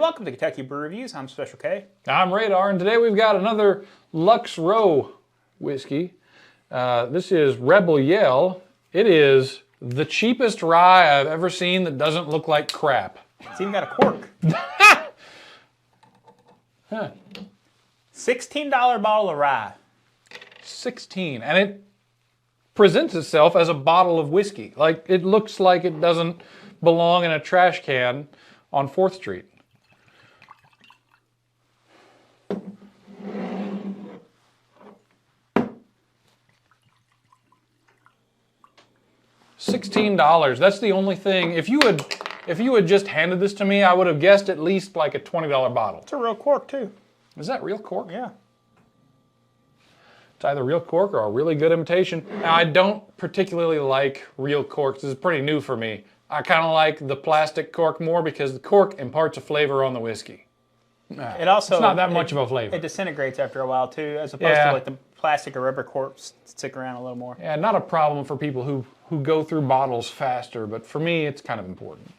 Welcome to Kentucky Brew Reviews. I'm Special K. I'm Radar, and today we've got another Lux Row whiskey. This is Rebel Yell. It is the cheapest rye I've ever seen that doesn't look like crap. It's even got a cork. Huh. $16 bottle of rye. 16, and it presents itself as a bottle of whiskey. Like, it looks like it doesn't belong in a trash can on 4th Street. $16. That's the only thing. If you had just handed this to me, I would have guessed at least like a $20 bottle. It's a real cork too. Is that real cork? Yeah. It's either real cork or a really good imitation. Now, I don't particularly like real corks. This is pretty new for me. I kind of like the plastic cork more because the cork imparts a flavor on the whiskey. It also, it's not that much of a flavor. It disintegrates after a while too, as opposed to like the plastic or rubber corks stick around a little more. Yeah, not a problem for people who go through bottles faster, but for me, it's kind of important.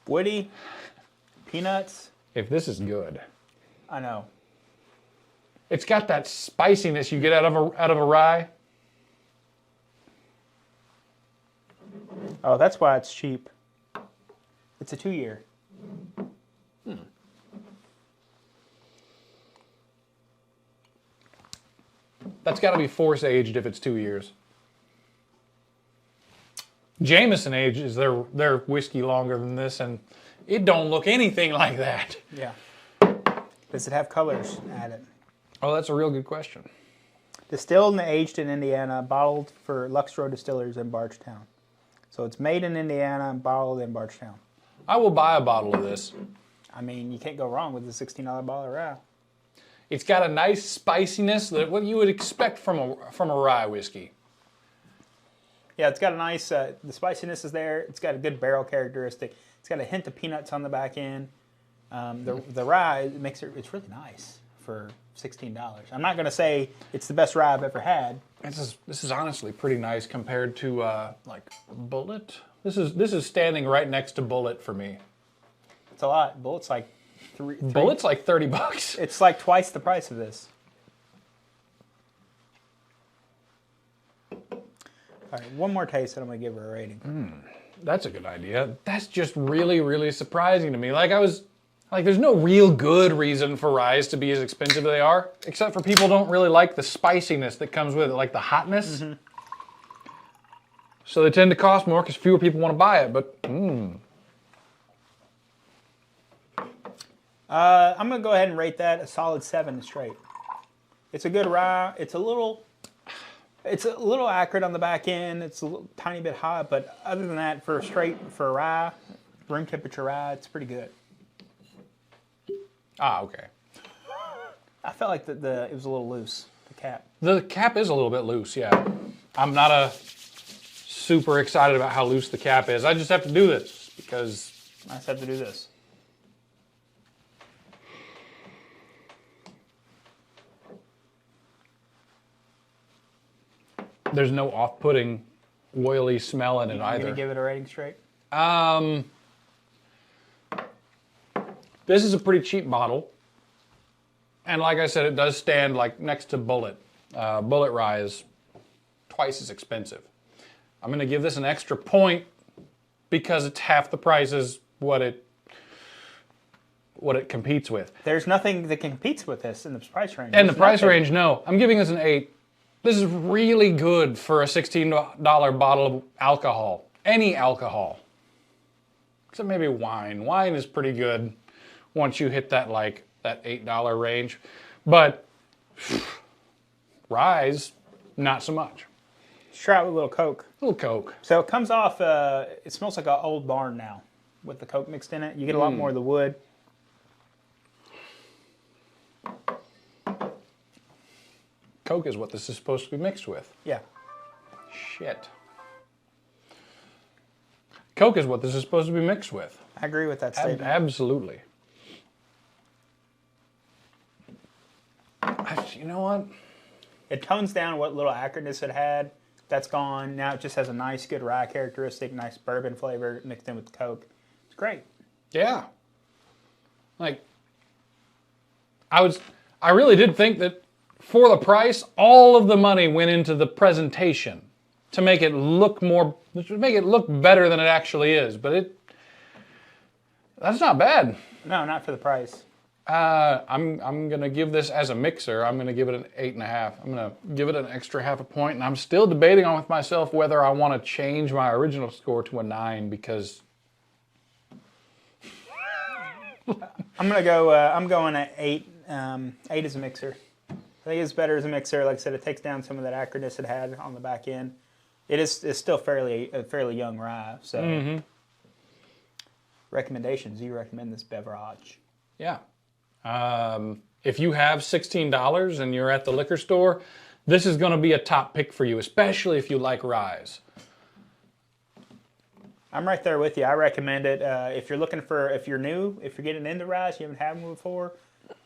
Woody, peanuts. If this is good. I know. It's got that spiciness you get out of a rye. Oh, that's why it's cheap. It's a 2-year. That's got to be force aged if it's 2 years. Jameson ages their whiskey longer than this, and it don't look anything like that. Yeah. Does it have colors added? Oh, that's a real good question. Distilled and aged in Indiana, bottled for Lux Row Distillers in Bardstown. So it's made in Indiana and bottled in Bardstown. I will buy a bottle of this. I mean, you can't go wrong with the $16 bottle of rye. It's got a nice spiciness that what you would expect from a rye whiskey. Yeah, it's got a nice, the spiciness is there. It's got a good barrel characteristic. It's got a hint of peanuts on the back end. The rye makes it's really nice for $16. I'm not going to say it's the best rye I've ever had. This is honestly pretty nice compared to like Bullet. This is standing right next to Bullet for me. It's a lot. Bullet's like three. Bullet's like $30. It's like twice the price of this. All right, one more taste and I'm going to give her a rating. That's a good idea. That's just really, really surprising to me. There's no real good reason for ryes to be as expensive as they are, except for people don't really like the spiciness that comes with it, like the hotness. Mm-hmm. So they tend to cost more because fewer people want to buy it, but I'm going to go ahead and rate that a solid 7 straight. It's a good rye. It's a little acrid on the back end. It's a tiny bit hot, but other than that, for a rye, room temperature rye, it's pretty good. Ah, okay. I felt like it was a little loose, the cap. The cap is a little bit loose, yeah. I'm not super excited about how loose the cap is. I just have to do this because I just have to do this. There's no off-putting, oily smell in it either. You gonna give it a rating straight? This is a pretty cheap bottle. And like I said, it does stand like next to Bullet. Bullet rye is twice as expensive. I'm going to give this an extra point because it's half the price as what it competes with. There's nothing that competes with this in the price range. In the price range, no. I'm giving this an 8. This is really good for a $16 bottle of alcohol. Any alcohol. Except maybe wine. Wine is pretty good once you hit that that $8 range. But rye's not so much. Let's try it with a little Coke. A little Coke. So it comes off, it smells like an old barn now with the Coke mixed in it. You get a lot more of the wood. Coke is what this is supposed to be mixed with. Yeah. Shit. Coke is what this is supposed to be mixed with. I agree with that statement. Absolutely. You know what? It tones down what little acridness it had. That's gone. Now it just has a nice, good rye characteristic, nice bourbon flavor mixed in with the Coke. It's great. Yeah. Like, I really did think that for the price, all of the money went into the presentation to make it look better than it actually is. But that's not bad. No, not for the price. I'm gonna give this as a mixer. I'm gonna give it an 8.5. I'm gonna give it an extra half a point, and I'm still debating on with myself whether I want to change my original score to a 9 because I'm gonna go. I'm going at 8. 8 as a mixer. I think it's better as a mixer. Like I said, it takes down some of that acridness it had on the back end. It's still a fairly young rye. So, recommendations. You recommend this beverage? Yeah. If you have $16 and you're at the liquor store, this is going to be a top pick for you, especially if you like ryes. I'm right there with you. I recommend it. If you're new, if you're getting into ryes, you haven't had one before,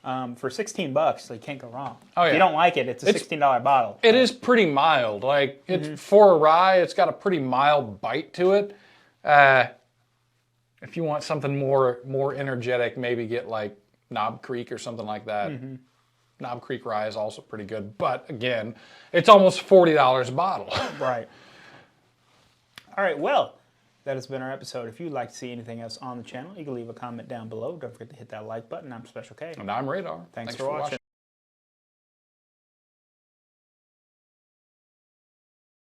for $16, you can't go wrong. Oh, yeah. If you don't like it, it's a $16 bottle. It is pretty mild. Like, it's for a rye, it's got a pretty mild bite to it. If you want something more energetic, maybe get like Knob Creek or something like that. Knob Creek rye is also pretty good, but again, it's almost $40 a bottle. Right. All right, well, that has been our episode. If you'd like to see anything else on the channel, you can leave a comment down below. Don't forget to hit that like button. I'm Special K. And I'm Radar. Thanks for watching.